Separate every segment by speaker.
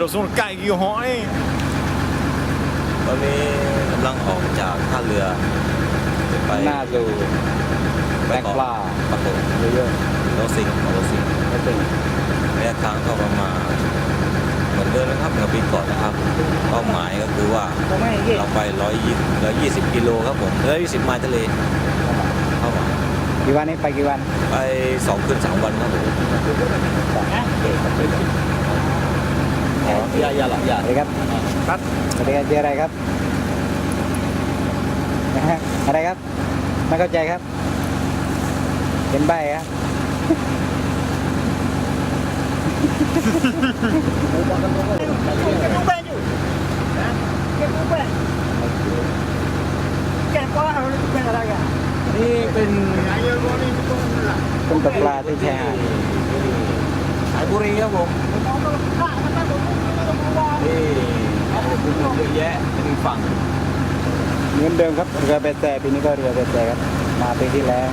Speaker 1: เราส่งไก่กี่หอย
Speaker 2: ตอนนี้กำลังออกจากท่าเรือไป
Speaker 3: หน้าดูแตงปลา
Speaker 2: ปะโข
Speaker 3: เยอะ
Speaker 2: โรซิง
Speaker 3: ๆไม่เป็น
Speaker 2: ระยะทางก็ประมาณเหมือนเดิมนะครับเหมือนปีก่อนนะครับเป้าหมายก็คือว่าเราไป120กิโลครับผม120ไมล์ทะเลเข้ามา
Speaker 3: กี่วันนี้ไปกี่วัน
Speaker 2: ไป2 คืน 3 วันครับผมอย่าหรอกอย่า
Speaker 3: สวัสดีครับ
Speaker 1: ครับ
Speaker 3: สวัสดีครับชื่ออะไรครับนะฮะอะไรครับไม่เข้าใจครับเป็นใบครับ
Speaker 1: นี่เป็น
Speaker 3: ต้นตกปลาที่ชายหาด
Speaker 2: สายบุรีครับผมนี่คุณเยอะแยะเป็นฝั่ง
Speaker 3: เหมือนเดิมครับเรือเบสแต่ปีนี้ก็เรือเบสแต่ครับมาปีที่แล้ว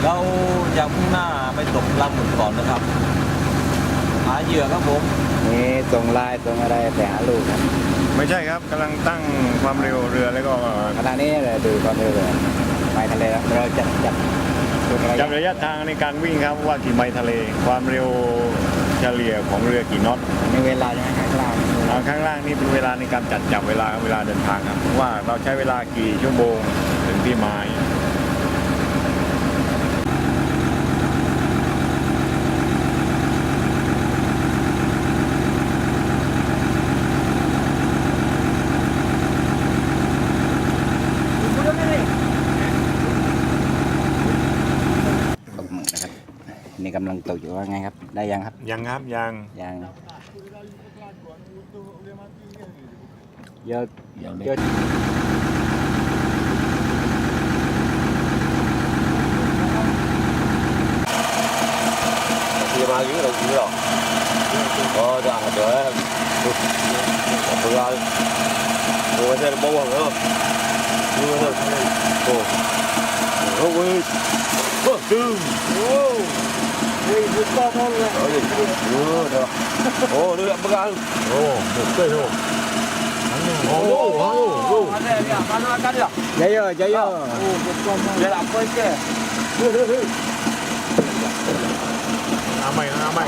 Speaker 2: เราจะมุ่งหน้าไปตกปลาหมึกก่อนนะครับหาเหยื่อครับผม
Speaker 3: นี่ส่งไลน์ส่งอะไรไปหาลูกครับ
Speaker 1: ไม่ใช่ครับกำลังตั้งความเร็วเรือแล้วก็
Speaker 3: ขณะนี้เราดูความเร็วเลยไปทะเลแล้วเราจับดูอะไร
Speaker 1: จำระยะทางในการวิ่งครับว่ากี่ไมล์ทะเลความเร็วเฉลี่ยของเรือกี่น็อต
Speaker 3: มีเวลาใช่ไหมข้างล่าง
Speaker 1: ข้างล่างนี่เป็นเวลาในการจับเวลาเดินทางครับว่าเราใช้เวลากี่ชั่วโมงถึงที่หมาย
Speaker 3: นะครับนี่กำลังตกอยู่ว่าไงครับได้ยังครับ
Speaker 1: ยังครับยัง
Speaker 3: ยังเยอะเยอะ
Speaker 2: thì mà dưới đầu dưới rồi ra để tôi ra tôi sẽ bố bằng nữa đưa thôi ôi ôi tư đây vượt qua con này được ô đưa bữa ăn một cây thôi
Speaker 3: dây rồi dây rồi
Speaker 2: để làm quay kia
Speaker 1: เอาใหม่เอาใหม่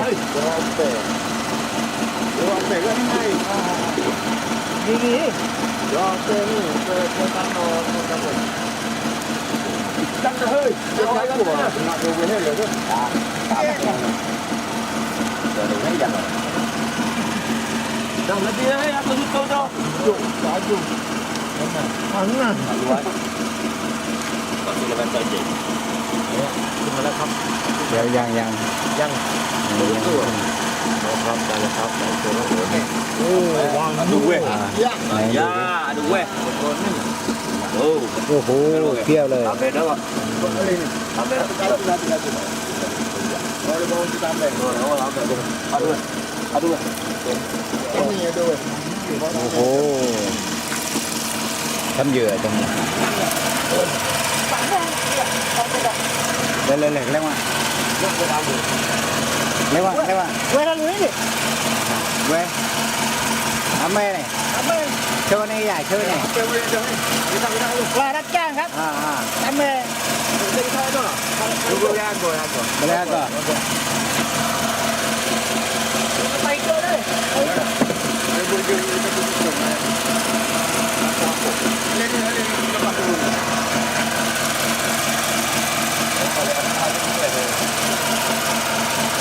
Speaker 2: Đừng lấy kia ấy, tôi giúp cho. Dùng, đã dùng.
Speaker 1: Thắng à.
Speaker 2: Còn xin là bên tay chị. Nhưng mà nó không.
Speaker 3: เดี๋ยวยัง
Speaker 2: Dân. Đúng rồi. Nó không, đây là không. Đây là không.
Speaker 1: Ô, wow, nó đủ quê.
Speaker 2: Dạ, đủ quê. Ừ.
Speaker 3: โอ้โหเที่ยวเลย
Speaker 2: Làm về đó rồi. Làm về đó. Rồi, bố chị làm về. Rồi, nó làm về. À, đúng rồi. À, đúng rồi.
Speaker 3: โอ้โหทำเหยื่อตรงนี้เลยเรียกว่าเว้เราลุยดิเว้ทำไมเนี่ยโชว์นี่ใหญ่โชว์นี่ปลารับจ้างครับทำไมดูแลก่อนไปเจอเลย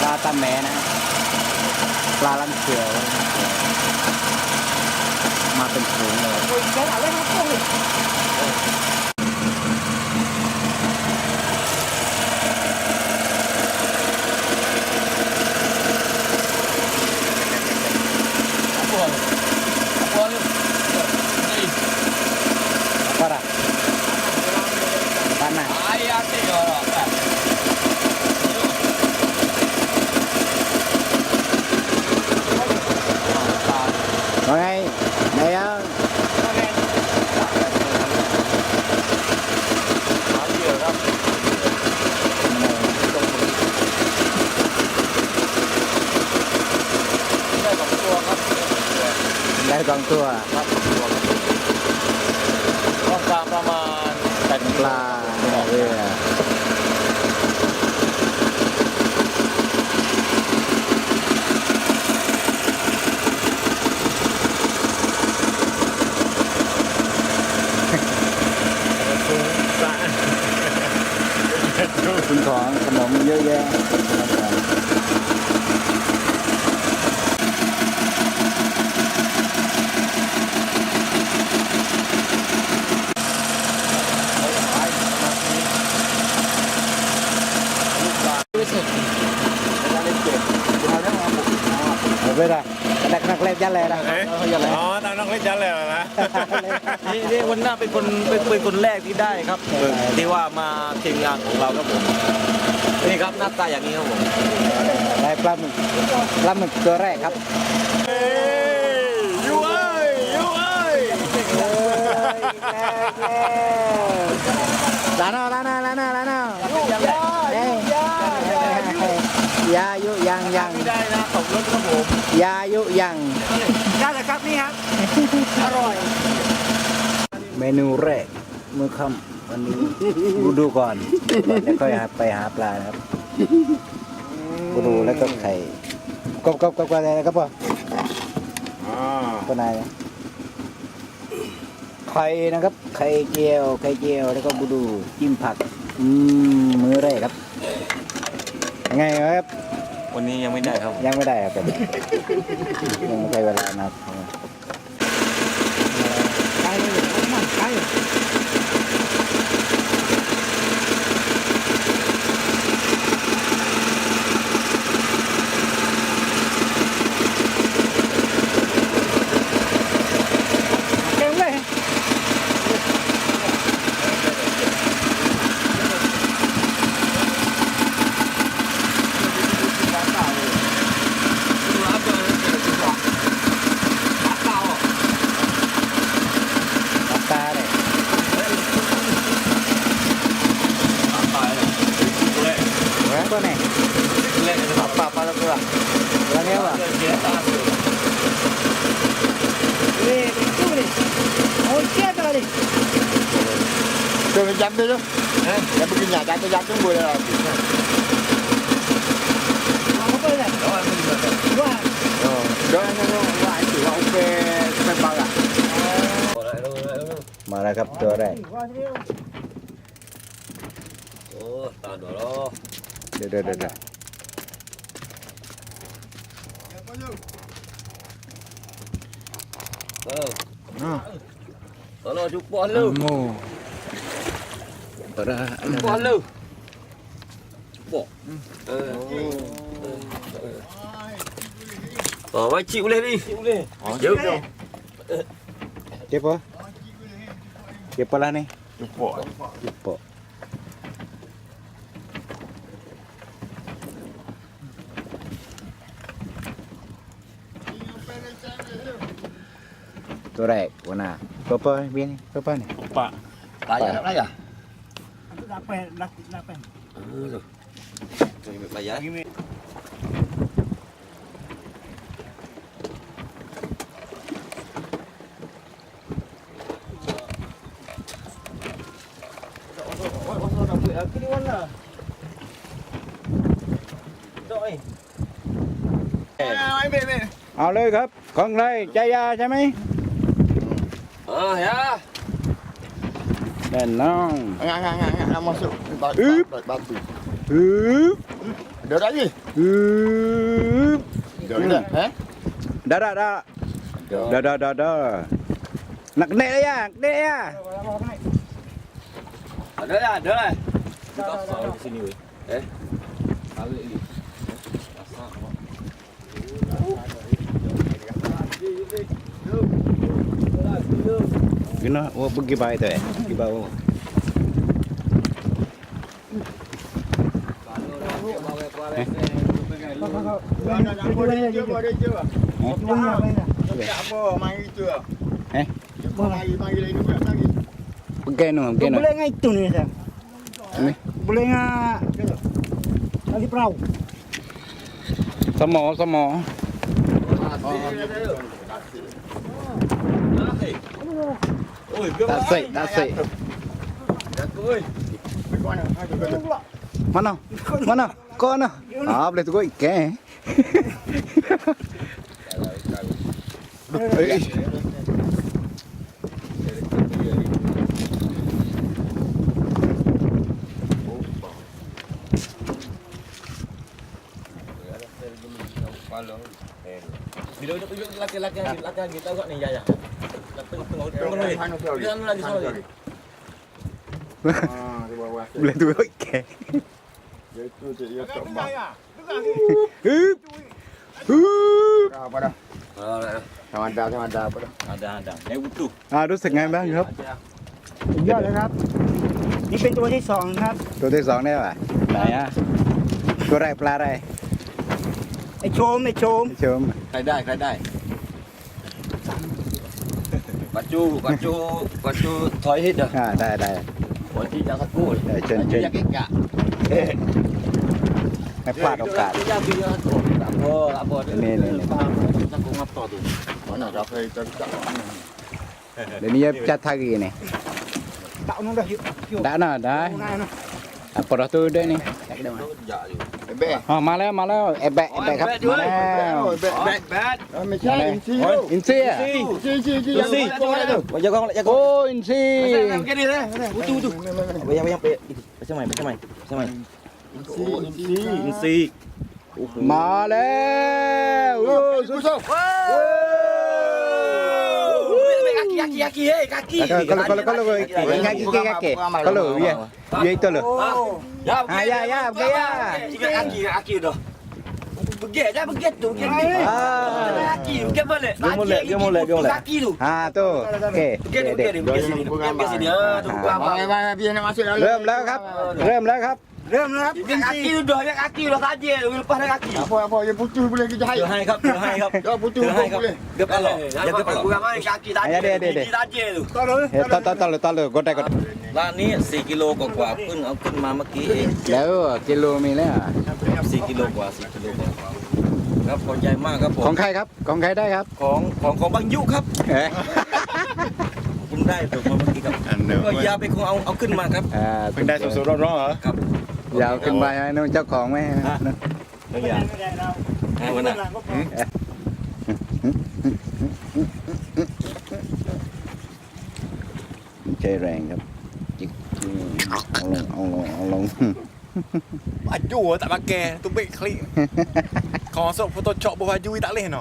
Speaker 3: ปลาตาแม่นะปลาลันเขียวมาเป็นถุงเลยPara. Pana. Rồi đây á 2 ตัว
Speaker 2: ครับต้องการประมาณ8
Speaker 3: ปลาเรือคุณของขนมเยอะแยะเวลาดักนักเล่นยันเลยนะ
Speaker 1: อ๋อตามน้องเล็กจันเลยเหรอนะ
Speaker 2: นี่วันหน้าเป็นคนแรกที่ได้ครับที่ว่ามาทีมงานของเราครับผมนี่ครับหน้าตาอย่างนี้ครับผม
Speaker 3: ได้ปลาหมึกตัวแรกครับ
Speaker 1: เฮ้ยยูเอ้ยยูเอ้ย
Speaker 3: ลาโน่ยายุยัง
Speaker 2: ไม่ได้นะตกรถครับผม
Speaker 3: ยายุยัง
Speaker 2: ได้เลยครับนี่ครับอร่อย
Speaker 3: เมนูแรกมื้อค่ำวันนี้ดูก่อนแล้วค่อยไปหาปลานะครับดูแล้วก็ไข่กบอะไรครับพ่อ
Speaker 1: อ๋อ
Speaker 3: ตัวนายไข่นะครับไข่เจียวแล้วก็ดูจิ้มผักมื้อแรกครับยังไงครับ
Speaker 2: วันนี้ยังไม่ได้ครับ
Speaker 3: ยังไม่ได้ครับยังไม่ใช่เวลานะครับเก่งเลยตาเลยแล้วตัวไหนปลาตัวแล้วเนี้ยว่ะ
Speaker 4: Tôi phải dám đấy chứ. Dám cái nhà dám tôi dám chúng tôi là. Đó nó lại chỉ ông về bên bao à.
Speaker 3: มาแล้วครับตัวแรก
Speaker 2: โอ้ตาดอล้อ
Speaker 3: เดี๋ยว
Speaker 2: ตาล้อจุกบอลลูก
Speaker 3: โม่ตัวละ
Speaker 2: บอลลูกบอกต่อไว้chịu lên đi chịu lên
Speaker 3: เก็บปะเก็บปะละนี่
Speaker 1: จุกโปะ
Speaker 3: เก็บปะตัวแรกวันน่ะปะเบี้ยนี่ปะนี่
Speaker 1: ปะ
Speaker 2: lại à lại à
Speaker 4: Lapeng.
Speaker 2: rồi lại giá
Speaker 4: Ai về về.
Speaker 3: เอาเลยครับของไรใจยาใช่ไหม
Speaker 2: ya
Speaker 3: แน่นอน
Speaker 4: Ngang masuk. Batu.
Speaker 3: ฮึบ
Speaker 4: Ada lagi.
Speaker 3: ฮึบ
Speaker 4: Ada. Eh?
Speaker 3: ดาหนักเนะยากเนะย
Speaker 2: ada lah di sini weh kali ini
Speaker 3: gino oh pergi baik tu pergi bawah
Speaker 4: Ada je. Tak apa, mari tu. Mari lagi juga lagi.
Speaker 3: pergi no
Speaker 5: Boleh ngai itu nih saya.
Speaker 3: Ini.
Speaker 5: Boleh ngai tali perahu.
Speaker 3: สมอ Tasik. Mana? Mana? Kau mana? Ah, boleh tunggu ikan.
Speaker 2: Bila udah tunjuk laki-laki tahu tak ni Jaya? Tengok lagi sana lagi.
Speaker 3: Boleh tunggu ikan.
Speaker 4: Itu dia tak bang. Apa dah? Sama ada apa dah?
Speaker 2: Ada. Ni butuh.
Speaker 3: รู้สึกไงบ้างครับ
Speaker 5: สุดยอดเลยครับ นี่เป็นตัวที่สองครับ
Speaker 3: ตัวที่สองได้ป่ะไหนอ่ะตัวแรกปลาอะไร
Speaker 5: ไอโชม
Speaker 3: ชม
Speaker 2: ใครได้ปัจจุถอยฮิตเด้อ
Speaker 3: ได้
Speaker 2: วันที่จะสักกู้
Speaker 3: เชิญ
Speaker 2: อยากกินกะ
Speaker 3: ไม่พลาดโอกาส
Speaker 2: อยากกินสักกู้apa
Speaker 3: นี่
Speaker 2: สักกู้งับต่อดู
Speaker 4: Mana dah kita tak.
Speaker 3: เดี๋ยวนี้จะทากีนี่
Speaker 5: tạo nó được hiệu hiệu
Speaker 3: ได้นะได้
Speaker 5: này nó
Speaker 3: ปลดตัวด้วยนี่
Speaker 2: dạอยู่
Speaker 4: Be.
Speaker 3: อ๋อมาแล้วแอบแบะครับมาแล้ว
Speaker 4: ไม่ใช่อินซี
Speaker 3: อินซีอ่ะ
Speaker 4: อินซี
Speaker 2: bây giờ con lại
Speaker 3: โอ้อินซี
Speaker 2: cái đi đấy butuh bây giờ pe macam mai in si
Speaker 3: มาแล้วโอ้สุด
Speaker 2: kaki
Speaker 3: kalau kalau ya itu loh
Speaker 2: ya kaki dah begitu tu kaki ke boleh dia boleh kaki tu
Speaker 3: tuh oke
Speaker 2: begitu sini tu
Speaker 4: biar nak masuk dalam.
Speaker 3: เริ่มแล้วครับ
Speaker 5: เริ่มแล้วครับ
Speaker 2: kaki dah saja lepas kaki
Speaker 4: Apa yang putus boleh kita hai.
Speaker 2: hai khắp
Speaker 4: Kalau putus boleh.
Speaker 2: gấp alo jangan gấp kaki saja tu
Speaker 3: ต่อเลยกดได้
Speaker 2: ร้านนี้4กิโลกว่าเพิ่งเอาขึ้นมาเมื่อกี้เอง
Speaker 3: แล้วกิโลมีแล้ว
Speaker 2: 4กิโลกว่าครับพอใจมากครับผม
Speaker 3: ของใครครับของใครได้ครับ
Speaker 2: ของบางยุครับคุณได้ถูกมาเมื่อกี้ครับก็ยาไปคงเอาขึ้นมาครับ
Speaker 1: เพิ่งได้สดๆร้อนๆเหรอ
Speaker 2: ครับ
Speaker 3: ยาวขึ้นไปให้น้องเจ้าของไหม
Speaker 2: ไม่อยากให้วันน่ะ
Speaker 3: ใช้แรงครับจิกเอาลง
Speaker 1: Baju tak pakai, tubik klik. Kau masuk Photoshop baju tak boleh no.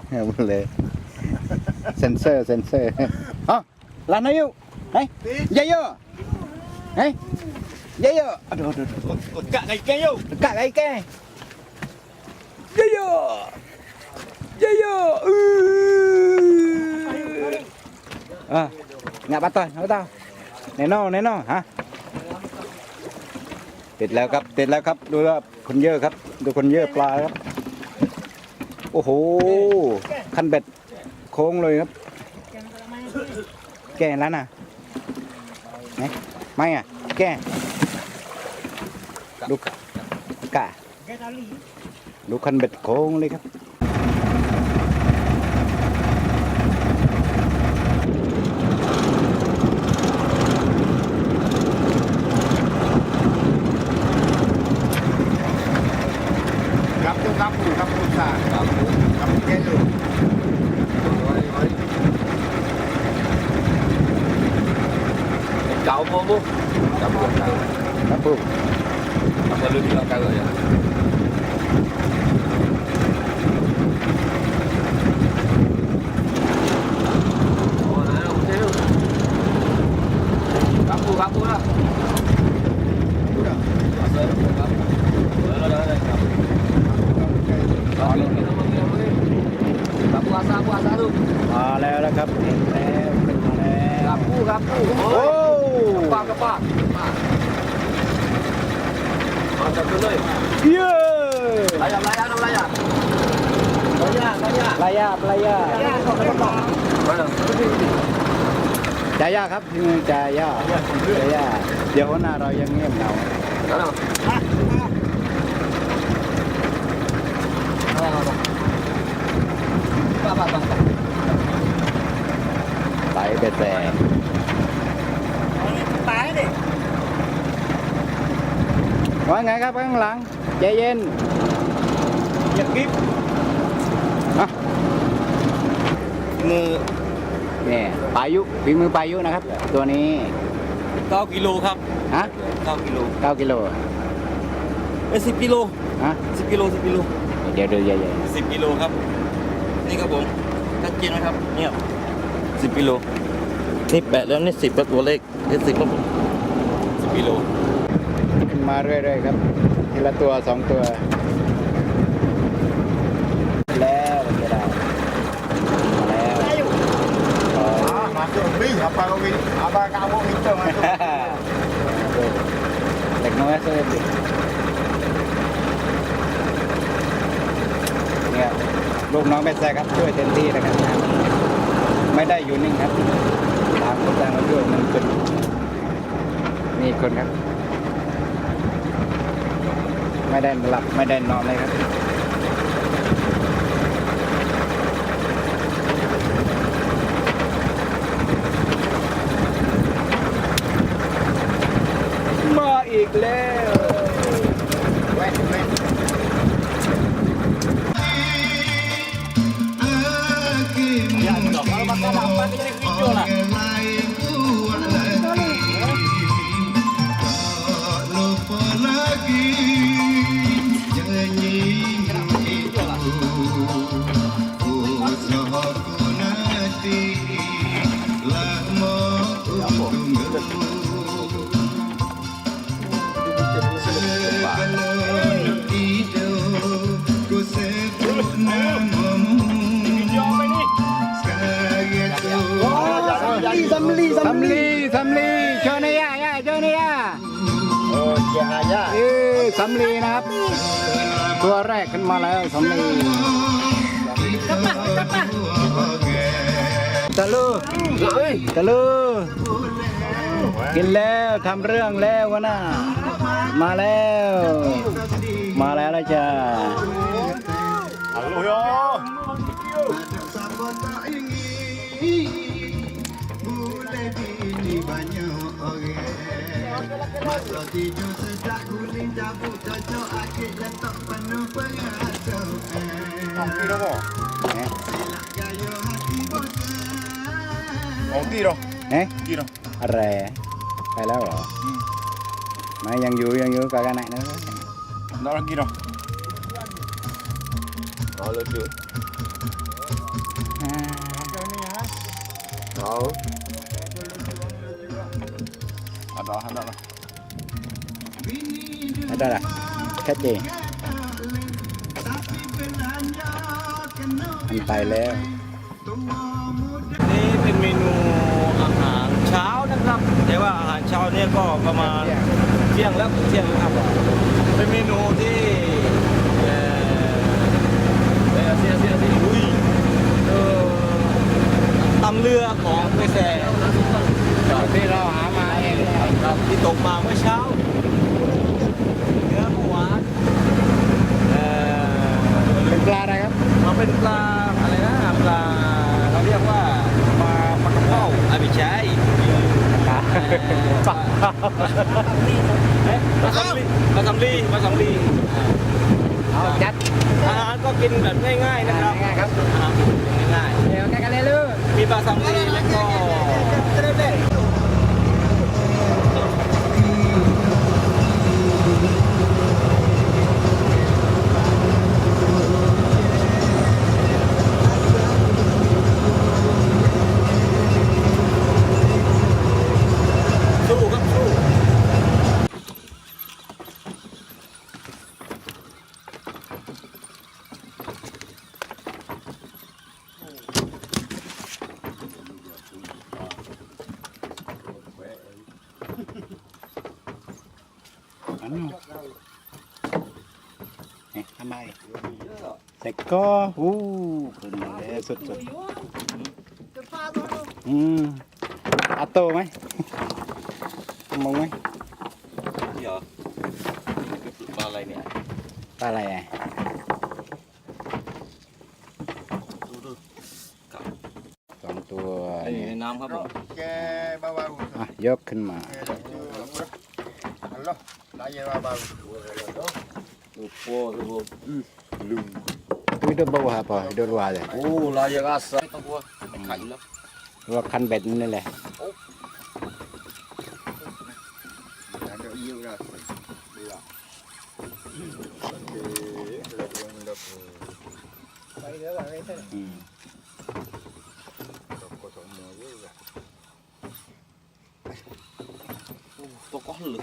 Speaker 3: เลยเซนเซอร์อ๋อร้านไหนอยู่เฮ้ยยายโย่เฮ้ยยายโย่
Speaker 1: Kak ngai ikan yo.
Speaker 3: กะไอ้แกยายโย่ngạ bắt tôi nói tao này nó hả ติดแล้วครับดูว่าคนเยอะครับดูคนเยอะปลาครับโอ้โหคันเบ็ดโค้งเลยครับแก่แล้วนะไหนไม่อ่ะแก่ดูกะดูคันเบ็ดโค้งเลยครับ
Speaker 4: Kampung besar. Kampung Kelo.
Speaker 2: Kau pun bu.
Speaker 3: Kampung
Speaker 2: Apa lu bilang kagak ya? Oh, nah, betul. Kampung lah. Udah. Puasa tu.
Speaker 3: มาแล้วนะครับเห็นแล้วเป็นมาแล้ว
Speaker 2: Kapu.
Speaker 3: โอ้
Speaker 2: Kepak. Macam tu ni.
Speaker 3: เย้
Speaker 2: Layar. Banyak.
Speaker 3: ปลายา
Speaker 2: Mana?
Speaker 3: จ่ายาครับจ่ายาเดี๋ยวหน้าเรายังเงียบเหงา
Speaker 2: Mana? Apa?
Speaker 3: ไปเบ็ดแส ครับข้างหลังใจเย็น
Speaker 2: อย่ากิ๊บ
Speaker 3: อ่ะ
Speaker 2: มือ
Speaker 3: นี่ปลายุฝีมือปลายุนะครับ ตัวนี้
Speaker 2: 9กิโลครับ
Speaker 3: ฮะ
Speaker 2: 9กิโล
Speaker 3: 9 กิโล
Speaker 2: 10กิโล
Speaker 3: ฮะ
Speaker 2: 10กิโล10กิโล
Speaker 3: เดี๋ยวใหญ่
Speaker 2: 10กิโลครับ นี่ครับผมชัดเจนไหมครับเนี่ย10กิโลนี่แปะแล้วนี่10ครับตัวเลขนี่10ครับผม10กิโล
Speaker 3: ๆขึ้นมาเรื่อยๆครับ ทีละตัว 2 ตัว แล้วมันจะได้มาแล้ว
Speaker 4: masuk bi apa kau bi apa kamu itu masuk
Speaker 3: เล็กน้อยสุดเนี่ยลูกน้องแม่แซ่ครับช่วยเต็มที่นะครับไม่ได้อยู่นิ่งครับต่างคนต่างมาช่วยมันเป็นมีคนครับ ไม่ได้หลับไม่ได้นอนเลยครับมาอีกแล้ว
Speaker 2: ya kalau makan apa ini video lah
Speaker 3: สำลีเชิญนะย่าเชิญนะย่า
Speaker 4: oh cahaya
Speaker 3: สำลีนะครับ ตัวแรกขึ้นมาแล้วสำลีตะลูตะลูกินแล้วทำเรื่องแล้ววะน่ะมาแล้วแล้วจ้า
Speaker 4: halo yo đi đâu bỏ không đi đâu
Speaker 3: เอ๊ะ
Speaker 4: đi đâu
Speaker 3: อะไรไปแล้วเหรอไม่ยังอยู่กับกันไหนนะ
Speaker 4: nó là đi đâu
Speaker 2: đó là được đó
Speaker 4: đó
Speaker 3: ได้ละแค่เจนมันไปแล้ว
Speaker 2: นี่เป็นเมนูอาหารเช้านะครับ แต่ว่าอาหารเช้าเนี่ยก็ประมาณเที่ยงแล้วครับเป็นเมนูที่ตำเรือของเมแซ
Speaker 3: ที่เราหามาเอง
Speaker 2: ครับที่ตกมาเมื่อเช้าเนื้อหวาน
Speaker 3: เป็นปลาอะไรครับ
Speaker 2: มันเป็นปลาอะไรนะปลาเขาเรียกว่าปลากระเพราไม่ใช่ปลาสำลี
Speaker 3: เอาจัด
Speaker 2: อาหารก็กินแบบง่ายๆนะครับ
Speaker 3: ง่ายๆครับ
Speaker 2: อาหารง่าย
Speaker 3: เดี๋ยวแกกันเลยลูก
Speaker 2: ๆมีปลาสำลีแล้วก็สู้ครับสู้
Speaker 3: ทำไมเสร็จก็ขึ้นมาเลยสุดอัตโตไหมมองไหม
Speaker 2: นี่เหรอปลาอะไรเนี่ย
Speaker 3: ปลาอะไรอ่ะ
Speaker 2: ดูกับ
Speaker 3: 2 ตัว
Speaker 2: อยู่ในน้ำครับผม
Speaker 4: ke bawah
Speaker 3: ยกขึ้นมา
Speaker 4: halo Lagi apa?
Speaker 2: Lupa tu.
Speaker 3: Itu hidup bawah apa? Hidup luar aja.
Speaker 2: Oh, layak rasa tu gua. Kai lah.
Speaker 3: Luar kan bed ni lah.
Speaker 4: Ada iu dah. Iya.
Speaker 2: Tokoh lu.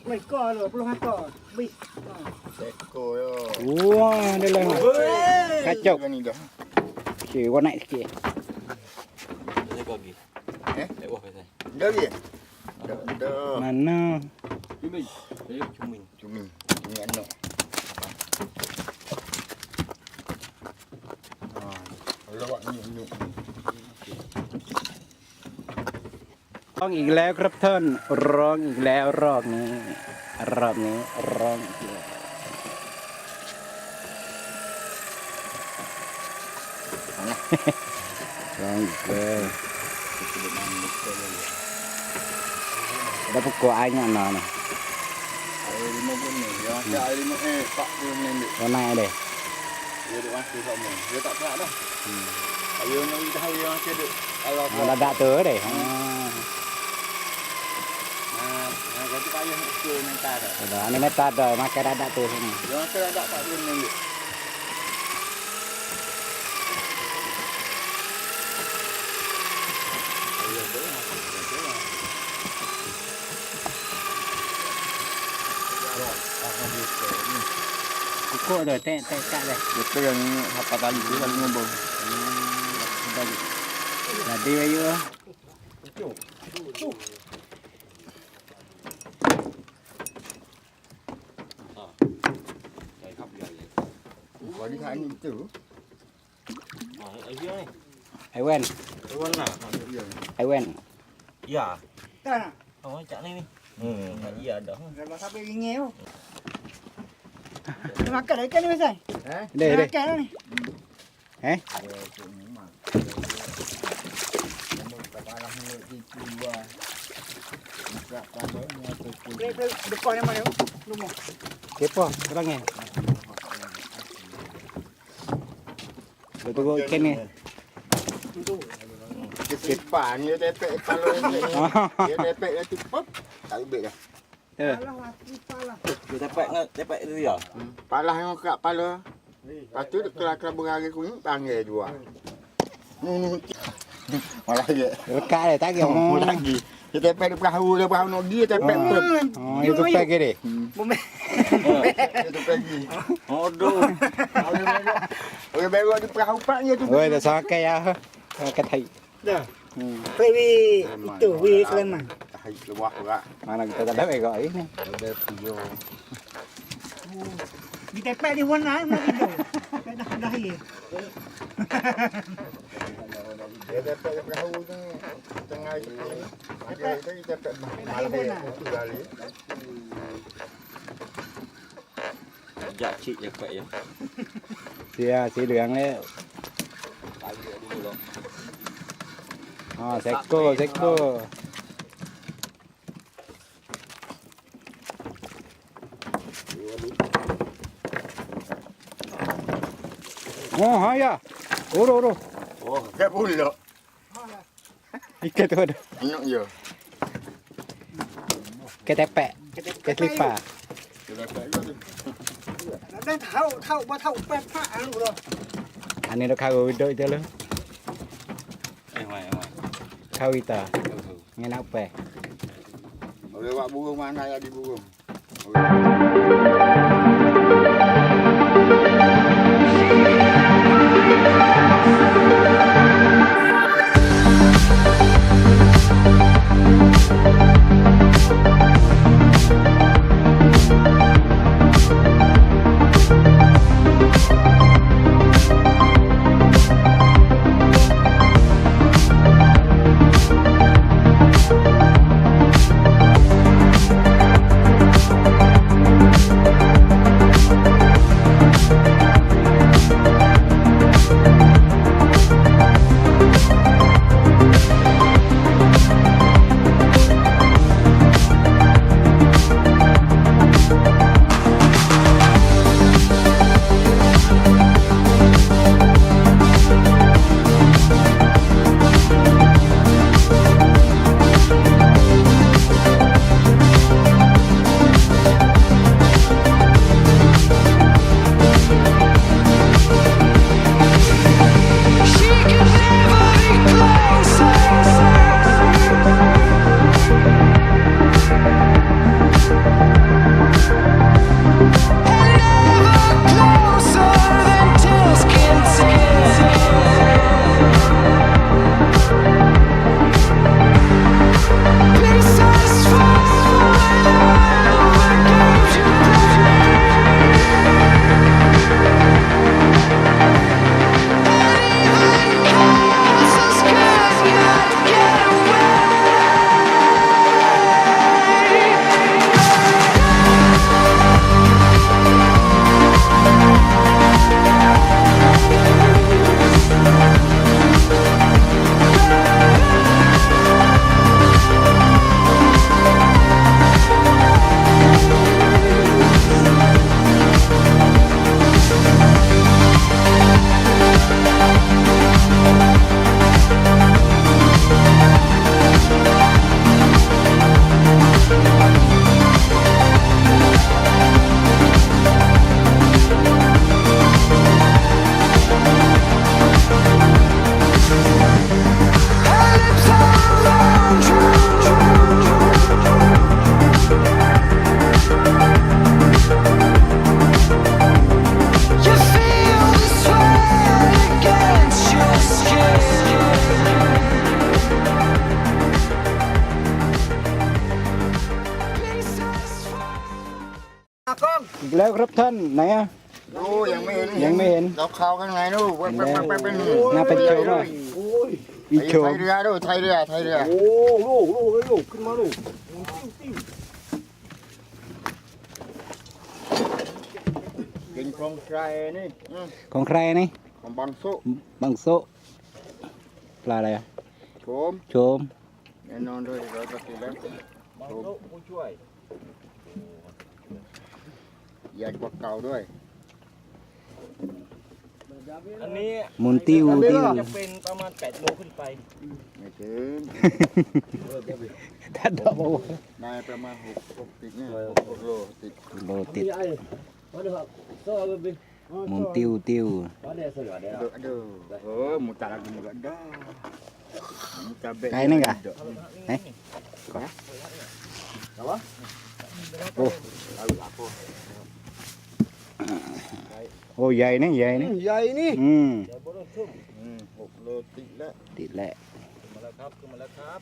Speaker 5: Mai ko lo, puluh ko. Bis.
Speaker 4: Seko yo.
Speaker 3: Wah, dia lah. Kacau.
Speaker 4: Ni dah.
Speaker 3: Okey, warna sikit.
Speaker 2: Saya bagi. Lewat saya.
Speaker 4: Dah dia. Dah.
Speaker 3: Mana?
Speaker 2: Cumi. Cumi.
Speaker 4: Cumi. Ini anak. Lewat ni.
Speaker 3: ร้องอีกแล้วครับท่านร้องอีกแล้วรอบนี้ร้องอีกแล้วร้องอีกแล้วdapat ko ai nhận nó này
Speaker 4: Air 5 pun ni. Ya, ada air 5 tak pun ni.
Speaker 3: con này đây
Speaker 4: Dia duk masuk sama. Dia tak perak dah. Air ni dah air yang ada. Kalau
Speaker 3: nó đã tới đây
Speaker 4: Kalau tu ayah ke mentar dah.
Speaker 3: đó anh mới tạt rồi mà cái đã tới thế này
Speaker 4: Yang tu ada tak pun ni.
Speaker 3: cô rồi tè cạn đây
Speaker 4: Itu yang apa tadi tu kali ngomong.
Speaker 3: là đi với nữa
Speaker 4: Kau di sana itu.
Speaker 2: Ở dưới này.
Speaker 3: ai quen
Speaker 2: Cái con nào?
Speaker 3: ai quen
Speaker 2: Dạ.
Speaker 5: Ta na.
Speaker 2: Không chả đi. Iya dah.
Speaker 5: Kalau sampai ngeu. Makan ikan ni Masai.
Speaker 3: đây đây
Speaker 5: Makan ni.
Speaker 3: hả
Speaker 5: Depan yang mana? Rumah.
Speaker 3: kepo orang nghe rồi tôi gọi cái này
Speaker 4: Kesepan dia tepek kepala ni. Dia tepek dia tu pop. Tak lebih dah.
Speaker 5: Alah, kepala.
Speaker 2: Dia tepek tu ya.
Speaker 4: Palah yang kat kepala. Lepas tu kelar-kelar berari kuning panggil juga. Ni. Malah dia.
Speaker 3: cái này tác kiểu
Speaker 4: Mau lagi. Dia tepek di perahu nak pergi dia tepek pop.
Speaker 3: oh itu pakai cái đi
Speaker 5: Bombe.
Speaker 4: Dia tepek pergi.
Speaker 2: Aduh.
Speaker 4: Orang baru di perahu pak dia tu.
Speaker 3: ôi là sao cái cái thầy
Speaker 5: Dah. Pergi itu, pergi Sleman.
Speaker 4: Hai luah juga.
Speaker 3: mana kita tadi phải gọi này
Speaker 4: Ada video.
Speaker 5: Di tepek di warna nak itu. Dah ye.
Speaker 4: Dia tepek di perahu tu tengah itu. Dia tepek malam dia tu kali.
Speaker 2: Dạ chị tepek ya.
Speaker 3: xì đường đấy seko oh haya oro
Speaker 4: Oh, dia pula.
Speaker 3: ikat tu ada
Speaker 4: Anak dia.
Speaker 3: cái tepek cái slipa
Speaker 4: Dia tepek juga tu.
Speaker 5: Dah tahu pepak lu dah.
Speaker 3: anh ấy nó khao đôi cho luôn
Speaker 2: Ngoài.
Speaker 3: khao ita nghe nào pe
Speaker 4: Boleh buat burung mana yang di burung.
Speaker 3: แล้วครับท่านไหนอ่ะ
Speaker 4: ดูยังไม่เห็น
Speaker 3: ยังไม่เห็น
Speaker 4: เราเข้าข้างในดูเป็น
Speaker 3: น่าเป็นโชว์มากอีโช
Speaker 4: ไท
Speaker 3: ว์
Speaker 4: ยเรือดูไทยเรือไทยเรือ
Speaker 5: โอ้ลูกขึ้นมาลูก
Speaker 4: กินของใครนี่
Speaker 3: ของใครนี่
Speaker 4: ของบางสุ
Speaker 3: บังโซะปลาอะไรอ่ะ
Speaker 4: โฉม
Speaker 3: โชม
Speaker 4: แน่นอนด้วยเราก็ติดแล้วโฉม
Speaker 5: ผู้ช่วย
Speaker 4: ใหญ่กว่าเก่าด้วย
Speaker 5: อันนี้
Speaker 3: หมุนติ้วติ้ว
Speaker 5: จะเป็นประมาณ8 โลขึ้นไป
Speaker 4: ไม่ถึง
Speaker 3: ท่านบอกว่า
Speaker 4: ได้ประมาณ6ติดเนี่ย6โลติด
Speaker 3: โลติดหมุนติ้วติ้ว
Speaker 4: aduh oh mutar lagi juga dah mutar beg
Speaker 3: Kain ni kah? Eh?
Speaker 4: apa
Speaker 3: Oh.
Speaker 4: lalu apa
Speaker 3: โอ้ใหญ่นี่ใหญ่นี่
Speaker 5: ใหญ่นี่
Speaker 4: 6 โลติดแล้ว
Speaker 3: ติดแล้ว
Speaker 5: มาแล้วครับขึ้นมาแล้วครับ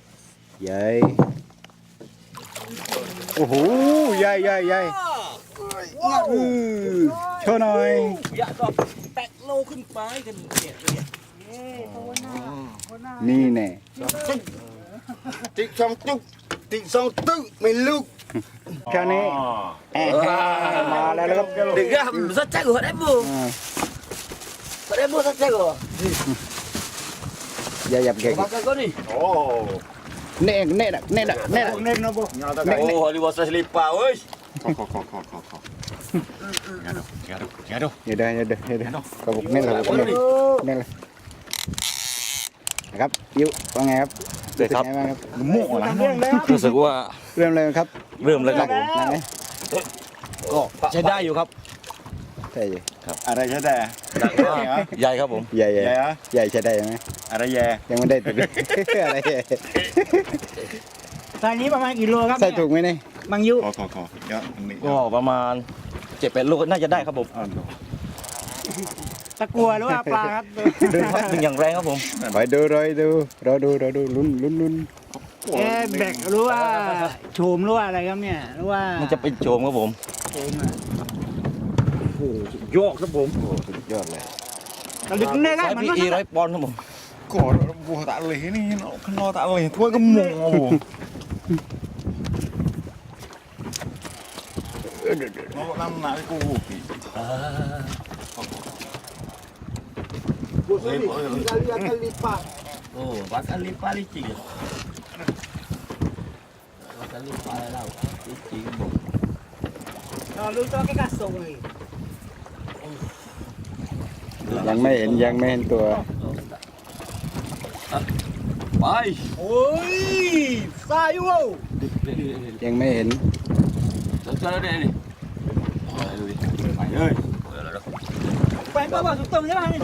Speaker 3: ใหญ่โอ้โหใหญ่ใหญ่ใหญ่โชว์หน่อย
Speaker 5: อย่าก็8 โลขึ้นไปกันเนี่ย
Speaker 3: นี่แน่
Speaker 4: ติด2 ตึกติด2 ตึกไม่ลุก
Speaker 3: แค่นี้มาแล้วนะครับ
Speaker 5: Dengar saja gua demo.
Speaker 3: อ่า
Speaker 5: Demo saja gua.
Speaker 3: อย่าหยับแก
Speaker 5: Makan kau ni.
Speaker 4: oh
Speaker 3: เน่เน่น่ะเน่น่ะเน่น่ะ
Speaker 4: nek nopo nyata
Speaker 5: Oh, di bawah selipar, woi.
Speaker 3: อย่าเด้ออย่าเด้ออย่าเด้อกระบอกเน่เลยเน่เลยนะครับยิ้วว่าไงครับรู้สึกไงบ้างครับ
Speaker 2: ม่วงนะรู้สึกว่า
Speaker 3: เริ่มเลยครับ
Speaker 2: เริ่มเลยครับ
Speaker 3: นั่นไง
Speaker 2: ก็ใช้ได้อยู่ครับ
Speaker 3: ใช่เลย
Speaker 1: อะไรใช่ได้
Speaker 2: ใหญ่ครับผม
Speaker 3: ใหญ่
Speaker 1: แย่เหรอ
Speaker 3: ใหญ่ใช่ได้ไหม
Speaker 1: อะไรแย่
Speaker 3: ยังไม่ได้ติดอะไร
Speaker 5: ไซนี้ประมาณกี่โลครับ
Speaker 3: ใส่ถูกไหมเนี่ย
Speaker 5: มังยุ
Speaker 1: ขอเยอะตรงนี้
Speaker 2: ก็ประมาณ7-8 ลูกน่าจะได้ครับผม
Speaker 5: ตะกัวหรือว่าปลาครับ
Speaker 2: ดึงอย่างแรงครับผม
Speaker 3: ไปดูรอดูลุ้น
Speaker 5: แบกหรือว่าโฉมหรือว่าอะไรครับเนี่ยหรือว่า
Speaker 2: มันจะเป็นโจมครับผม
Speaker 5: โฉมอ่ะ
Speaker 2: โยกครับผม
Speaker 3: โอ้สุดยอดเลย
Speaker 5: ตะลึกได้ครับ
Speaker 2: สาย
Speaker 5: มัน
Speaker 2: พี
Speaker 5: ก็
Speaker 2: 100 ปอนด์ครับผม
Speaker 1: ก่อนบัวตะเลยนี่ขนอตะเลยถ้วยก็มงโอ้โหน้องน้ำหนักกู
Speaker 2: Oh, bakal lipat licin. Bakal lipat lah. Licin bom.
Speaker 5: เรารู้ตัวแค่กระส่งเลย
Speaker 3: ยังไม่เห็นตัว
Speaker 2: ไป
Speaker 5: โอ้ยซาอยู่
Speaker 3: ยังไม่เห็น
Speaker 2: Terus ada ni. Oh, lu ni. Mai ơi.
Speaker 5: ไปป้าสุดตรงใช่ไหมนี่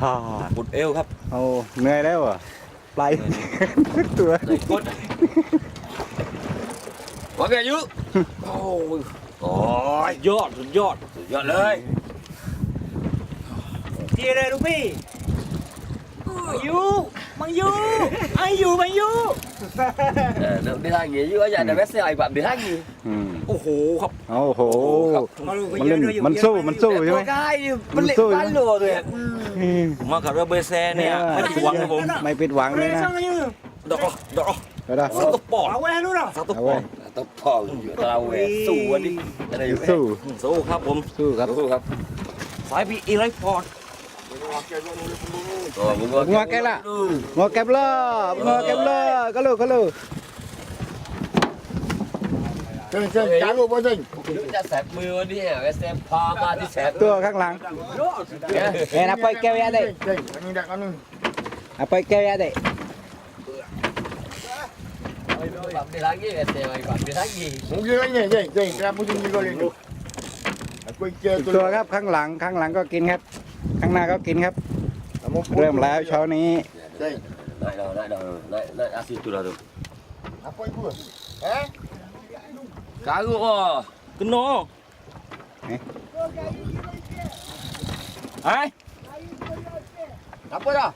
Speaker 3: ฮ่า
Speaker 2: ปุดเอวครับ
Speaker 3: เอาเหนื่อยแล้วอ่ะปลายตัว
Speaker 2: ปุดว่าไงยุโอ้ยยอดสุดยอดเลย
Speaker 5: ทีเลยลูกพี่มังยูไอยูมังยู
Speaker 6: đi hai nghỉ chứ giờ là bé xe ai bạn đi hai nghỉ
Speaker 2: โอ้โหครับ
Speaker 3: โอ้โหมันเล่นมันสู้ใช่ไหม
Speaker 6: cái
Speaker 3: Mình
Speaker 6: mình
Speaker 3: xui
Speaker 6: lệ bán lùa rồi
Speaker 2: ผมมากับเรือเบอร์แซเนี่ยไม่ผิดหวังครับผม
Speaker 3: ไม่ผิดหวังเลยนะ
Speaker 2: ดอก
Speaker 3: ก็ได้
Speaker 2: สัตว์ปอด
Speaker 5: เอาไว้รู้หรอ
Speaker 2: สัตว์
Speaker 3: เอา
Speaker 2: ป
Speaker 3: ไว้
Speaker 2: อด
Speaker 6: tao phò tao về xù đi cái này
Speaker 3: สู้
Speaker 2: สู้ครับผม
Speaker 3: สู้ครับ
Speaker 6: xù không
Speaker 2: สายพี100 ปอนด์
Speaker 6: rồi mình
Speaker 3: งัวแกละงัวแกบล่ก็ลูก
Speaker 4: chân cá của bố dinh
Speaker 6: chúng ta xẹp mưa đi hả cái xe pha ba đi xẹp
Speaker 3: ตัวข้างหลังเอ็นเอาไปแก้วยาเด็
Speaker 4: anh đặt con
Speaker 3: เอาไปแก้วยาเด็
Speaker 6: bạn đi hai nghỉ cái xe mày bạn đi hai nghỉ
Speaker 4: không ghê anh nhỉ dây ra bố dinh đi coi lên được quay chơi
Speaker 3: ตัวครับข้างหลังก็กินครับ ข้างหน้าก็กินครับ เริ่มแล้วเช้านี้
Speaker 4: đây
Speaker 6: lại acid từ đâu
Speaker 4: apa ibu eh
Speaker 6: cá gỗ
Speaker 2: ขึ้นโน่ไอ้
Speaker 4: apa dah Dah,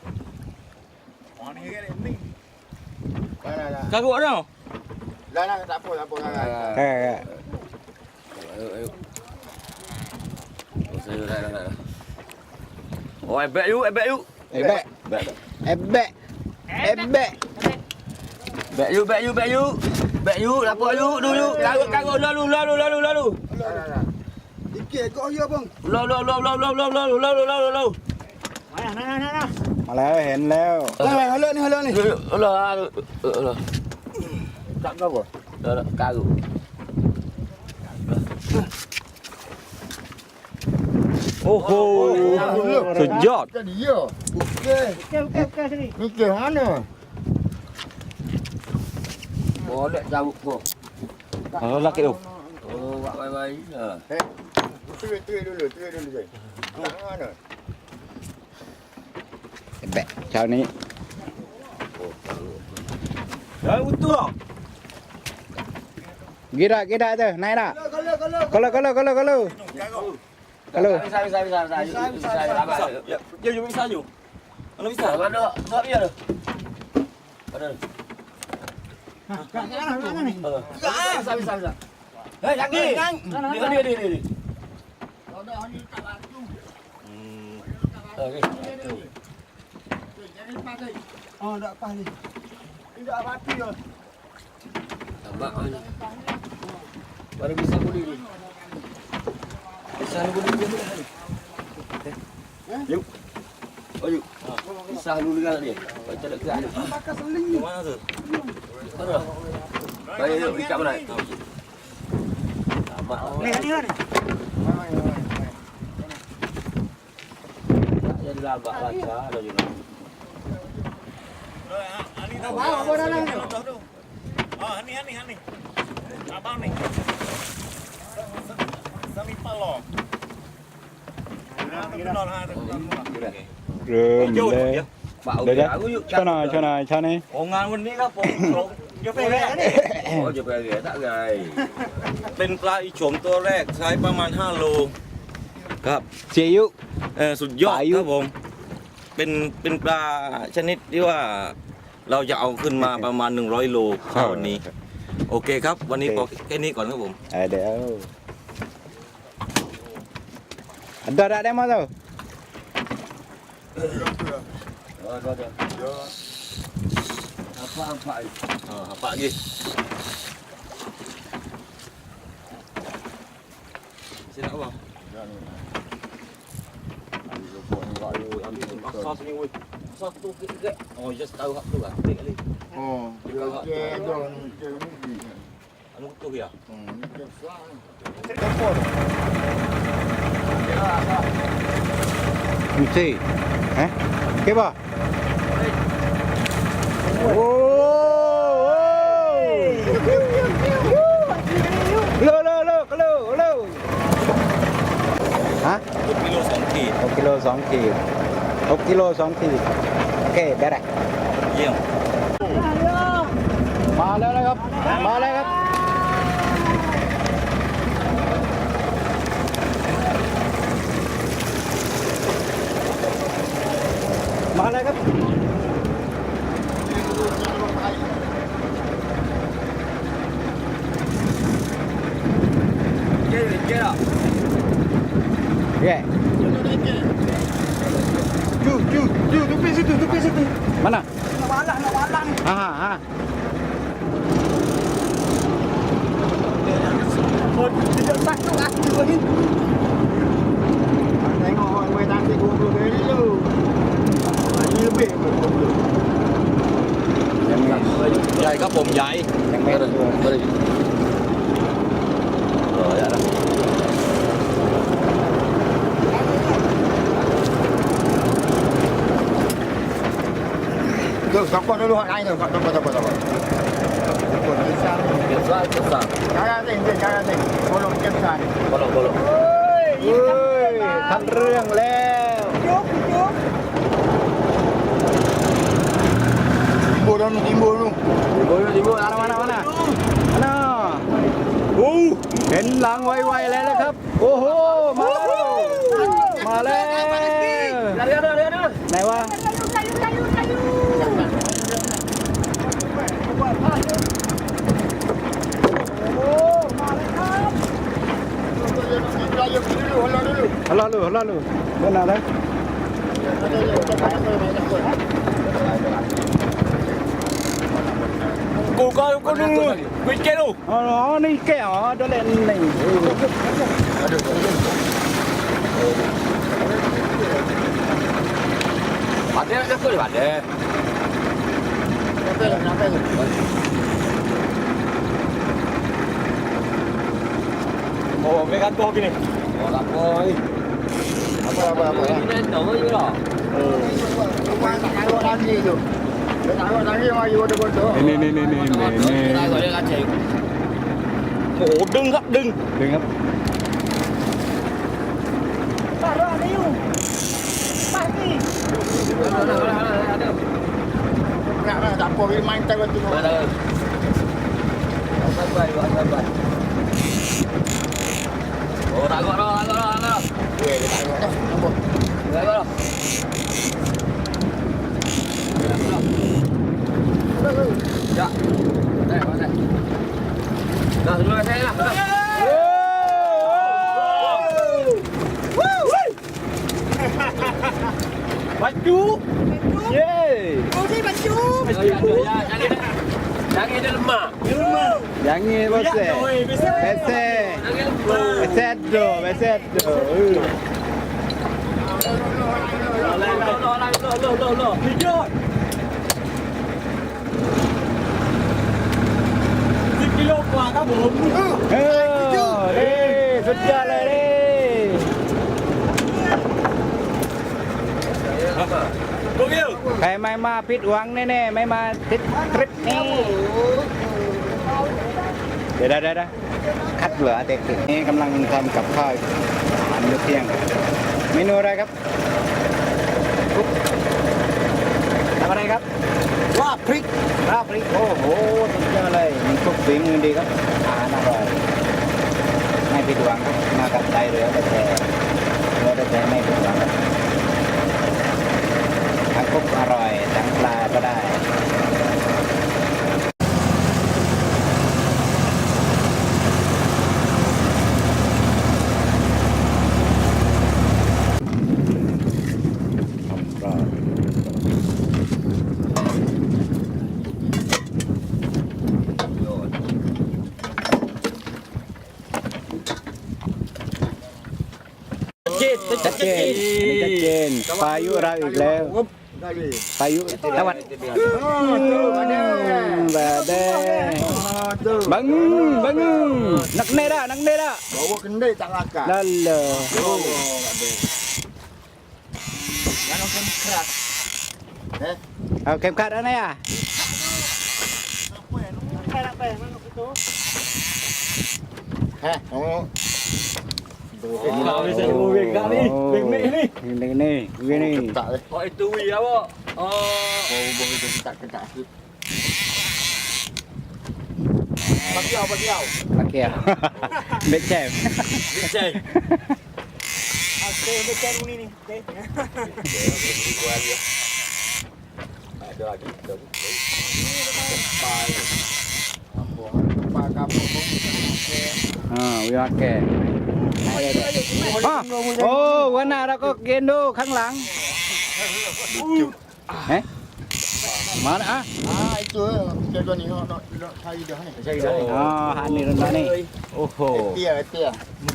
Speaker 2: กระโดดเนาะ
Speaker 4: dah tak apa
Speaker 3: แค่
Speaker 6: Oh, ebek you.
Speaker 3: Ebek.
Speaker 6: Ebek.
Speaker 3: Ebek. Ebek.
Speaker 6: Bet you. Bet you, lapor you, dulu. Karut, lalu.
Speaker 4: Dikit kau ya bang.
Speaker 6: Lalu.
Speaker 3: มาแล้วเห็นแล้ว
Speaker 4: Hala ni.
Speaker 6: Alah. Tak apa. Dah, karut.
Speaker 2: โอ้โหสุดยอด
Speaker 4: Jadi ya. Okey.
Speaker 5: Okey sini.
Speaker 4: Ni ke mana?
Speaker 6: Boleh cabut kau.
Speaker 2: เอาลักเอว
Speaker 6: Oh, buat baik-baik. Ha.
Speaker 4: Tui dulu. Tak mana?
Speaker 3: แบะเช้านี้
Speaker 2: Dah betul.
Speaker 3: Gerak tu, naik tak? Kalau.
Speaker 6: Bisa.
Speaker 2: Ya, you bisa you. Mana bisa?
Speaker 6: Mana? Tak biar dah. Ada.
Speaker 5: Mana ni?
Speaker 6: Bisa. Hei, lagi. Ni. Okey.
Speaker 5: Oh, tak apa ni. Tidak mati dah.
Speaker 6: Tambah ni. Baru bisa budi ni. Bisa budi dia ni. Yuk. Oh, yuk. Bisa dulu kan dia. Baca dak ke ada.
Speaker 5: Pakai seling ni.
Speaker 2: Mana tu?
Speaker 6: Mana? Baik, yuk ikat mana? Tambah.
Speaker 5: Ni.
Speaker 6: Tak jadi labak baca dah juga.
Speaker 5: Apa dah ni?
Speaker 1: Oh, hani. Abang ni. Sami palo. Benar.
Speaker 3: เริ่มเลย
Speaker 6: Pak
Speaker 3: เดี๋ยว
Speaker 6: okey aku yuk.
Speaker 3: ช่วยหน่อยเช้านี้
Speaker 2: โองานวันนี้ครับผม
Speaker 5: Dia pergi ni.
Speaker 6: Oh, je pergi tak gai.
Speaker 2: เป็นปลาอีโฉมตัวแรกใช้ประมาณ5โลครับ
Speaker 3: เสียยุ
Speaker 2: สุดยอด
Speaker 3: ปลาอายุ
Speaker 2: ครับผมเป็นปลาชนิดที่ว่าเราจะเอาขึ้นมาประมาณ100โลครับวันนี้ โอเคครับ วันนี้พอแค่นี้ก่อนครับผม
Speaker 3: เดี๋ยวได้มาแล้ว
Speaker 6: Ada. Apa?
Speaker 2: apa lagi sini apa sos ni woi sos tu ke oh just tahu hak tu lah klik kali
Speaker 4: Oh, dia ada ni.
Speaker 2: anu tu ya
Speaker 3: mesti oke ba loฮะ
Speaker 2: 6 กิโล 2 ขีด
Speaker 3: 6 กิโล 2 ขีด 6 กิโล 2 ขีด โอเค ได้
Speaker 2: เยี่ยม
Speaker 3: มาแล้วนะครับ มาแล้วครับ มาแล้วครับ
Speaker 6: Ke dah.
Speaker 3: เย่
Speaker 5: Ju, tepi situ.
Speaker 3: mana
Speaker 5: Nak balang ni.
Speaker 3: ha
Speaker 5: Dia tak tu aku ni. Tengok orang main tangkap gua beli tu. Ini lebih.
Speaker 2: ใหญ่ครับผมใหญ่
Speaker 3: ยังไม่ชัวร์
Speaker 6: Mari. Oh, ya dah.
Speaker 4: Tu, sokong dulu hot lain tu. Sokong.
Speaker 6: Besar.
Speaker 4: Jangan ting. Tolong besar.
Speaker 6: Bolok.
Speaker 3: เฮ้ยทันเรื่องแล้ว
Speaker 4: Timbul dulu.
Speaker 6: Timbul.
Speaker 3: manaเห็นหลังไวๆแล้วนะครับ โอ้โห มาแล้ว
Speaker 6: Ada.
Speaker 3: ไหนวะ
Speaker 5: Kayu.
Speaker 4: Ayo pergi dulu, halau dulu.
Speaker 3: Halau lu. Benar dah.
Speaker 6: Kau dulu. Weekend tu.
Speaker 3: Oh, ni ke dah lain ni.
Speaker 6: Ada nak apa dia ada.
Speaker 4: Kenapa?
Speaker 6: Oh, mereka tu gini. Oh, tak apa.
Speaker 4: Apa?
Speaker 6: Ini tahu je lah.
Speaker 4: Rumah tak taruh lagi tu. Dia taruh lagi maju bodoh-bodoh.
Speaker 3: Ni.
Speaker 6: Kita gọi là chị. Ồ, đừng.
Speaker 3: Dengar.
Speaker 4: Nak tak apa pergi main time tu.
Speaker 6: Ada. Sampai. Oh, tak gọi dah.
Speaker 4: Dia taruh dah. Nampak.
Speaker 6: Tak gọi dah. Ya. Đây. Dah, dulu saya lah.
Speaker 3: Baju. Yeay.
Speaker 6: Jangan dia lemah.
Speaker 3: Jangan bose. Beset do.
Speaker 6: Lo. Hijau. 10 kilo กว่าครับผม
Speaker 3: สุดยอดเลยดิ
Speaker 6: Cô yêu.
Speaker 3: ใครไม่มาผิดหวังแน่ๆไม่มาติดทริปนี้เดี๋ยวคัดเหลือเด็กนี่กำลังทำกับข้าวอาหารมื้อเที่ยงเมนูอะไรครับทำอะไรครับลาบพริกโอ้โหสุดยอดเลยมันทุกฝีมือดีครับอาหารอร่อยไม่ผิดหวังครับมากับใจเรือแต่ไม่ผิดหวังครับทั้งกุ๊กอร่อยทั้งปลาก็ได้ชัดเจนพายุเราอีกแล้วพายุตะวันแบบbangun nak ne dah
Speaker 4: Bawa kendai tak lakar.
Speaker 3: lala
Speaker 4: Jangan kena keras.
Speaker 3: เอาเข็มขัดอะไรอ่ะ
Speaker 4: Kamu
Speaker 6: Kalau bisa dulu wing kak ni. Wing ni.
Speaker 3: Ini
Speaker 4: tak leh.
Speaker 6: Oh itu wing apa? Oh.
Speaker 4: Bau itu ketak-ketak sikit.
Speaker 6: Pakiau.
Speaker 3: pakai ya becem
Speaker 6: Cek. Ada lagi.
Speaker 4: Apa kamu pun.
Speaker 3: วิวาแก่โอ้วันหน้าเราก็เกณฑ์ดูข้างหลังเฮ้มาอ่ะ
Speaker 4: Itu dia dua ni nak cari dah ni. Cari
Speaker 3: อ๋อหันนี่ตรงนี้โอ้โห
Speaker 4: Tia.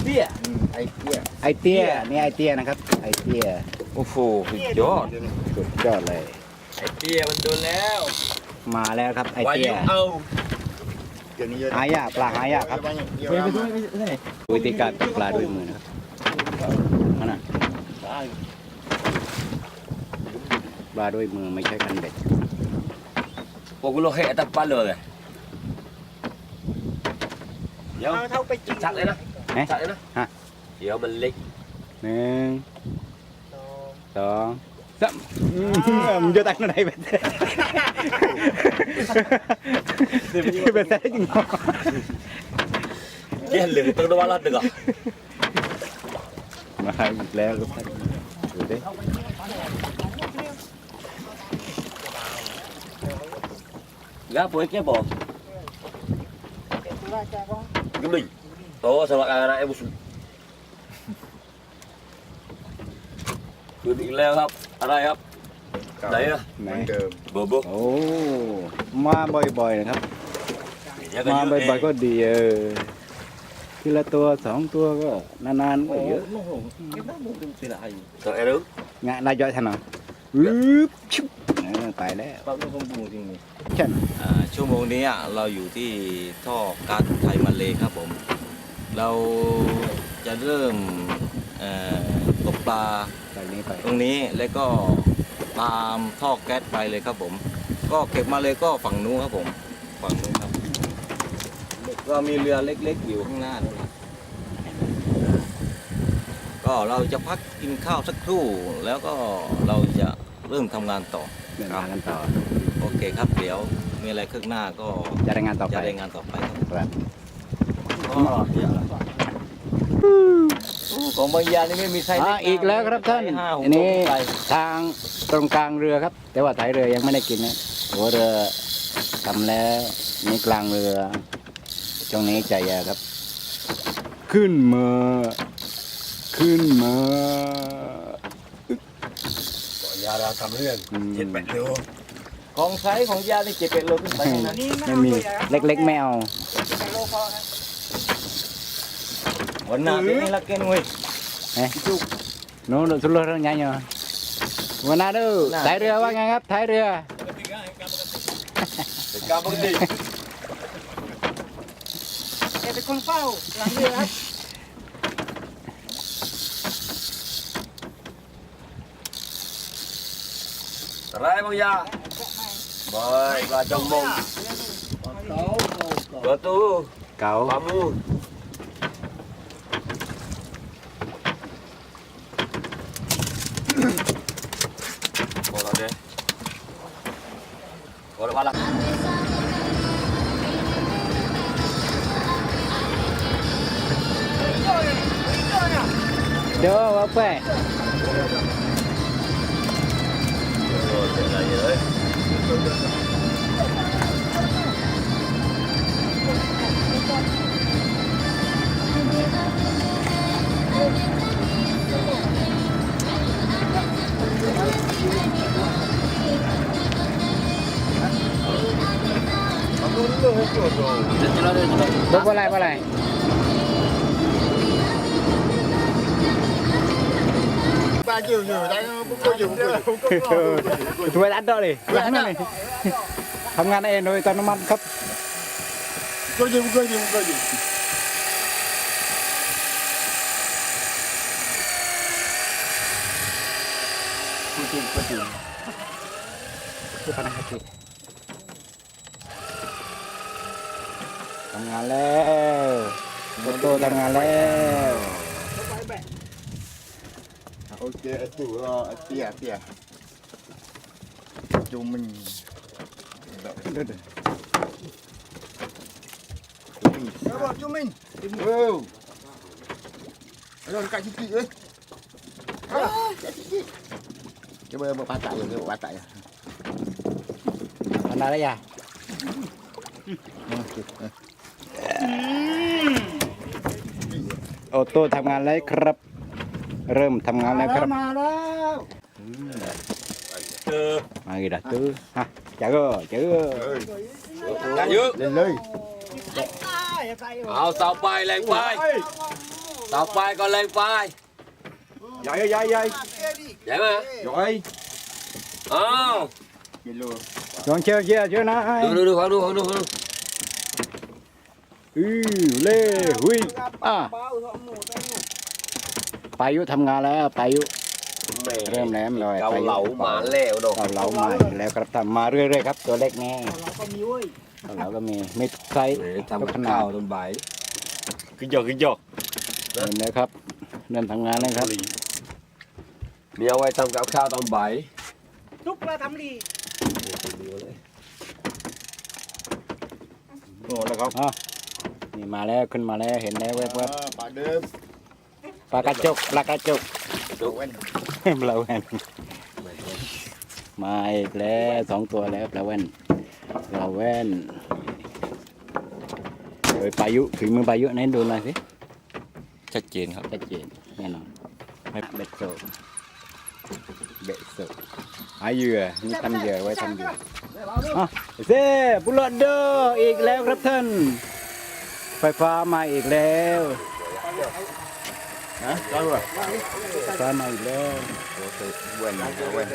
Speaker 6: Dia.
Speaker 3: ไอเตี้ยนี่ไอเตี้ยนะครับไอเตี้ย
Speaker 2: โอ้โหสุดยอด
Speaker 3: สุดยอดเลย
Speaker 6: Dia betulแล้ว
Speaker 3: มาแล้วครับไอเตี้ย
Speaker 4: Dia ni
Speaker 3: หายากปลาหายากครับ
Speaker 4: banyak. Dia ramai.
Speaker 3: วิธีการตกปลาด้วยมือนะครับนั่นน่ะปลาด้วยมือไม่ใช่คันเบ็ด
Speaker 6: Pukul hek atas kepala ke? Ya. Tahu pecing. Cakเลยนะ Cakเลยนะ
Speaker 3: ฮะ
Speaker 6: เดี๋ยวมันเล็ก
Speaker 3: 1 2 3มึงจะตั้งอะไรเบ็ดเบ็ดจริง
Speaker 6: Dia leng teng dua lah tengah.
Speaker 3: มาอีกแล้วครับดูดิ
Speaker 6: Gapo ke bo? Gembing. To sebab anak ibu. ตื่นอีกแล้วครับ อะไรครับไหนอะ
Speaker 3: ไหน
Speaker 4: เหมือนเดิม
Speaker 6: เบอร์บุ๊ก
Speaker 3: โอ้มาบ่อยๆนะครับ มาบ่อยๆก็ดีทีละตัวสองตัวก็นานๆก็เยอะ
Speaker 6: ตัวเอรุ
Speaker 3: งะนายย่อยท่านหน่อยปึ๊บชุบตายแล้ว
Speaker 6: ปั๊บลูกของบูจริงนี่
Speaker 3: เช่น
Speaker 2: ชั่วโมงนี้เราอยู่ที่ท่อก๊าซไทยมาเลครับผม เราจะเริ่มตกปลา
Speaker 3: ไปนี้ไป
Speaker 2: ตรงนี้แล้วก็ตามท่อแก๊สไปเลยครับผม ก็เก็บมาเลยก็ฝั่งนู้นครับผมฝั่งนู้นครับก็มีเรือเล็กๆอยู่ข้างหน้านั่นแหละก็เราจะพักกินข้าวสักครู่ แล้วก็เราจะเริ่มทำงานต่อ
Speaker 3: เดินทางกันต่อ
Speaker 2: โอเคครับเดี๋ยวมีอะไรคืบหน้าก็
Speaker 3: จะรายงานต่อ
Speaker 2: จะ
Speaker 3: ไป
Speaker 2: รายงานต่อไปครับ
Speaker 3: ครับ
Speaker 2: ของบางยานี่ไม่มีไส้
Speaker 3: อีกแล้วครับท่าน
Speaker 2: ห้าหก
Speaker 3: อันนี้
Speaker 2: ไส้
Speaker 3: ทางตรงกลางเรือครับ แต่ว่าท้ายเรือยังไม่ได้กินนะหัวเรือทำแล้วนี่กลางเรือช่วงนี้ใจยาครับ ขึ้นมาขึ้นมา
Speaker 6: ยาเราทำเรื่อง7-8 โล
Speaker 2: ของใช้ของยานี่7-8 โลขึ้นไปทั้งนั้น
Speaker 3: ไม่มีเล็กๆไม่เอา
Speaker 2: วันหน้าเป็นนี่ละเกนเว้ย
Speaker 3: โน้นสุดเลยเงี้ยวันนั้นดูท้ายเรือว่าไงครับท้ายเรือ
Speaker 6: เป็นการปกติ
Speaker 5: เป็นคนเฝ้าหลังเรือครับ
Speaker 6: อะไรบางยาบอยปลาจงมงประตู
Speaker 3: เก๋า
Speaker 6: ปลามูพอแล้วเด้พอแล้วมาละ
Speaker 3: เดี๋ยวว่าไป
Speaker 6: เป็นไรเลย
Speaker 3: ตัวอะไรอะไร
Speaker 4: ba chiều nhiều đấy cũng có dùng
Speaker 3: ตัวอัดดอเลยหลังนั่นเลยทำงานเองโดยตอนน้ำมันครับ
Speaker 4: có dùng
Speaker 3: คือพนักงานทำงานแล้วโตทำงานแล้ว
Speaker 4: ok chủ tia chú mình บอกchú mình rồi cạnh chị ơi cái bơ một ba tại rồi cái ba tại
Speaker 3: ทำงานแล้วยังโอโต้ทำงานแล้วครับ เริ่มทำงานแล้วครับ
Speaker 5: มาแล้ว
Speaker 3: มากี่ดัตตื้อฮะจ๋าก็จ๋าก็
Speaker 6: Cá dữ
Speaker 4: lên lên
Speaker 6: เอาเสาไฟแรงไฟเสาไฟก็แรงไฟ
Speaker 4: dậy dậy dậy
Speaker 6: ใหญ่ไหม
Speaker 4: rồi
Speaker 6: อ้าว
Speaker 4: nhìn luôn
Speaker 3: ลองเชื่อนะ
Speaker 6: ดูฟังดู
Speaker 3: เล่หุยปายุทำงานแล้วปายุ เริ่มแล้วเลย
Speaker 6: เกาเหลาหมาแล้วดอก
Speaker 3: เกาเหลามาอีกแล้วครับทำมาเรื่อยๆครับตัวเล็กแน่
Speaker 5: เราก็มีเว้ย
Speaker 3: เกาเหลาก็มีไม่ทุกไซส์
Speaker 6: ทำกับข้าวตอนบ่าย
Speaker 1: ขึ้นยก
Speaker 3: เห็นแล้วครับเริ่มทำงานแล้วครับ
Speaker 6: มีเอาไว้ทำกับข้าวตอนบ่าย
Speaker 5: ทุกเราทำดี
Speaker 1: โอ้แล้วครับ
Speaker 3: นี่มาแล้วขึ้นมาแล้วเห็นแล้วแวบ
Speaker 4: bà đêm
Speaker 3: ๆปลากระจกปลากระจก
Speaker 4: đồ anh
Speaker 3: ปลาแว่นมาอีกแล้ว2 ตัวแล้วปลาแว่นโดยปายุฝีมือปายุไหนดูหน่อยสิ
Speaker 2: ชัดเจนครับ
Speaker 3: ชัดเจนแน่นอนไม่เบ็ดโซ เบะสุดหาเหยื่อนี่ทำเหยื่อไว้ทำเหยื่ออ่ะเซ่บุลเดอร์อีกแล้วครับท่านไฟฟ้ามาอีกแล้วฮะไฟฟ้ามาอีกแล้ว
Speaker 4: Wen, wen.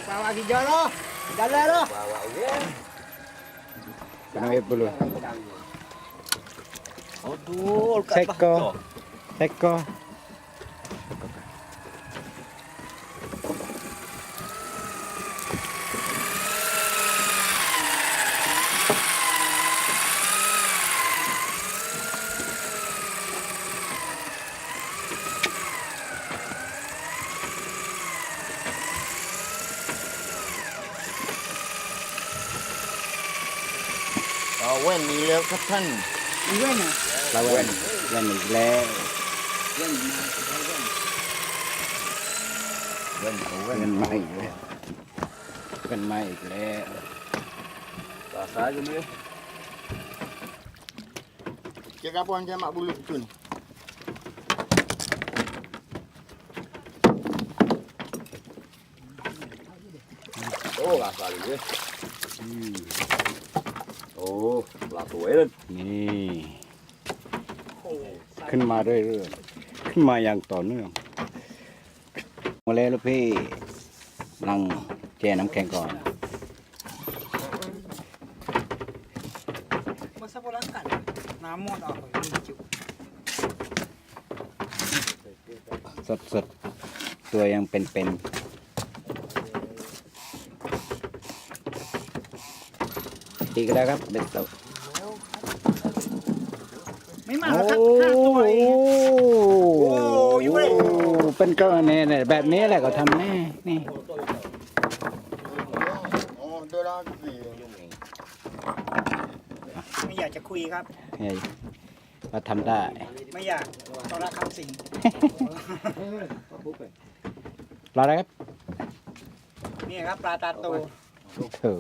Speaker 5: Bawa hijau lo. Jalan lo.
Speaker 3: Kenapa dulu?
Speaker 2: Aduh,
Speaker 3: Seko. Seko.
Speaker 4: Wen ni leo các thân.
Speaker 5: Iwan ya.
Speaker 3: Lawan. Lawanอีกแล้ว
Speaker 4: Wen,
Speaker 3: เพื่อนมาอีกแล้วเพื่อนมาอีกแล้ว
Speaker 6: Rasa aja ni.
Speaker 4: Cik apa orang jamak bulu tu ni?
Speaker 6: Oh, rasa dia. Oh, lah tu eh.
Speaker 3: นี่ขึ้นมาเรื่อยๆขึ้นมาอย่างต่อเนื่องมาแล้วลูกพี่นั่งแช่น้ำแข็งก่อน
Speaker 5: Masa pulang kan. Namun apa lucu.
Speaker 3: สดๆตัวยังเป็นๆอีกแล้วครับเด็กเต่า
Speaker 5: Memang
Speaker 3: โอ้
Speaker 5: lah 5 ตัวเอง
Speaker 3: โอ้เป็นก้อนเนี่ยแบบนี้แหละก็ทำแน่นี่
Speaker 4: Oh, dia lagi.
Speaker 5: ไม่อยากจะคุยครับ
Speaker 3: เฮ้ยเราทำได้
Speaker 5: ไม่อยากตอนรักคำสิง
Speaker 3: รออะไรครับ
Speaker 5: นี่ครับปลาตาโต
Speaker 3: เถอะ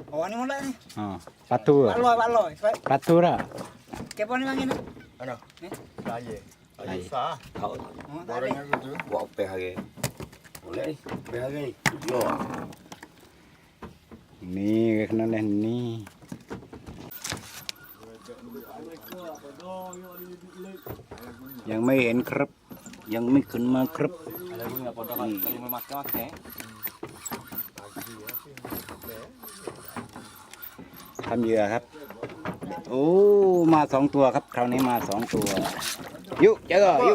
Speaker 5: โอ้นี่หมดเลย
Speaker 3: อ๋อปลาทูเหรอ
Speaker 5: อร่อยอร่อย
Speaker 3: ปลาทูเหรอ
Speaker 5: เก็บวันนี้มากินนะ
Speaker 4: Ano? Lagi.
Speaker 3: Lagi.
Speaker 4: Lagi sah.
Speaker 6: เขา
Speaker 5: อ๋อตายเลย
Speaker 4: Barangnya gitu.
Speaker 6: บอกไปหาแกbolehไปหาแกyo
Speaker 3: นี่ขนาดนี้ ยังไม่เห็นครับ ยังไม่ขึ้นมาครับ
Speaker 2: Ada guna pondok kan, kalau memakai.
Speaker 3: ทำเหยื่อครับ โอ้ มา2 ตัวครับ คราวนี้มา2 ตัว ยุเจอยุ